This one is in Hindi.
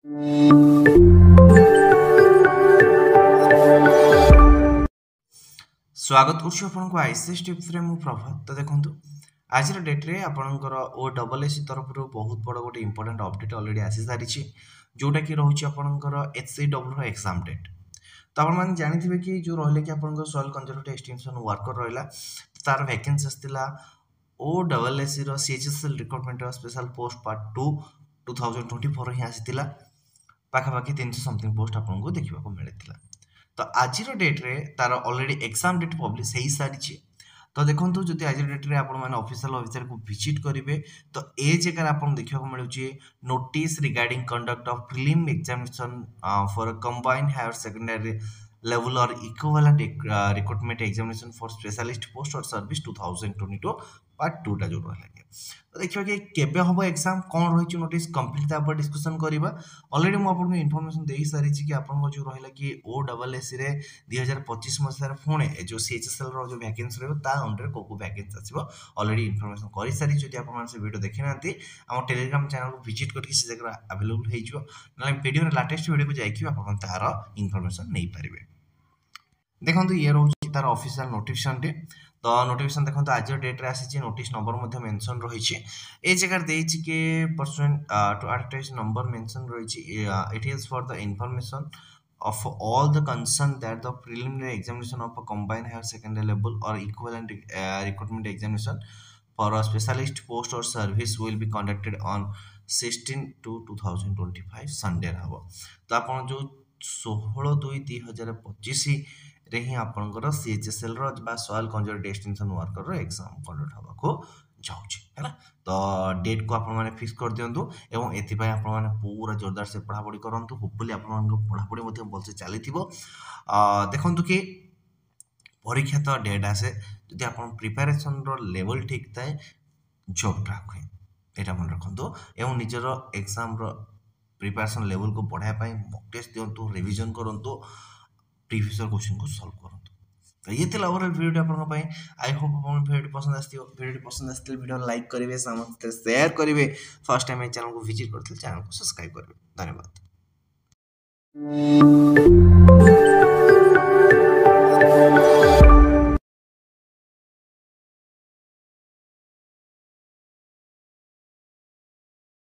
स्वागत करूँ आईसीएस टिप्स रे मु प्रभात। तो देखो आज डेट रे आपणकर ओ डबल एस तरफ बहुत बड़ गोटे इंपोर्टेंट अपडेट ऑलरेडी आसी सारी जोटा कि रोचे आपणकर HCW एग्जाम डेट। तो आप जानी कि जो रहा कि आप सॉइल कंजर्वेटिव एक्सटेंशन वर्कर रहा तार वैकेंसी आसाला ओ double S CHSL recruitment special post part 2 2024 ही आसाला पाखापाखि 300 समथिंग पोस्ट आपको देखा मिलता। तो आज डेट रे तार ऑलरेडी एग्जाम डेट पब्लिश हो सारी। तो देखो जब आज डेट रे आपण माने ऑफिशियल वेबसाइट को विजिट करेंगे तो ए जगह आपको देखा मिलूँ notice regarding conduct of prelim examination for combined higher secondary level और equivalent recruitment examination for specialist post और सर्विस 2022 पार्ट 2 टा जो रहा। तो देखिए कि केबे हम एग्जाम कौन रही नोटिस कंप्लीट तापर डिस्कशन करवा। ऑलरेडी मुझे आपको इनफॉरमेशन दे सारी कि आपको जो रहा कि ओ डबल एस 2025 मसीह पुणे जो CHSL जो वैकेंसी रहा अंडर को वैकेंसी आसो ऑलरेडी इनफॉरमेशन कर सारी। जब आप वीडियो देखी ना आम टेलीग्राम चैनल को विजिट करके से जगह अवेलेबल हो वीडियो लाटेस्ट वीडियो को जाकि आप तार इनफॉरमेशन नहीं पारे। देखो ये रोचे तार ऑफिशियल नोटिफिकेशन टे। तो नोटिफिकेशन देखो आज डेट रे आसी नोटिस नंबर मेंशन रही ए जगह देछि के percent to advertise number mention रही। It is for the information of all the concern that the preliminary examination of a combined higher secondary level or equivalent recruitment examination for a specialist post or service will be conducted on 16 to 2025 Sunday हबो। तो आपण जो 16/2/2025 रे ही आपनकर CHSL रो बा सॉइल कंजर्वेटिव एक्सटेंशन वर्कर रो एग्जाम कंडक्ट हबाको जाउची हैला। तो डेट को आपण माने फिक्स कर दियंतु एवं एथि पय आपण माने पूरा जोरदार से पढ़ापढ़ी करंतु। होपफुली आपण मानको पढ़ापढ़ी मध्ये भलसे चलीथिबो। देखंतु कि परीक्षा तो डेट आसे जदि आपण प्रिपरेशन रो लेवल ठीक थाए जॉब ट्रैक हुए एटा मन रखंतु एवं निजर एग्जाम रो प्रिपरेशन लेवल को बढ़ाया पाई मॉक टेस्ट दियंतु रिवीजन करंतु प्रीवियस क्वेश्चन को सॉल्व करंतु। तो ये थी ओवरऑल वीडियो आपन पई। आई होप आपन वीडियो पसंद आस्तियो। वीडियो पसंद आस्तिले वीडियो लाइक करिवे समस्त शेयर करिवे। फर्स्ट टाइम ए चैनल को विजिट करथिल चैनल को सब्सक्राइब करिवे। धन्यवाद।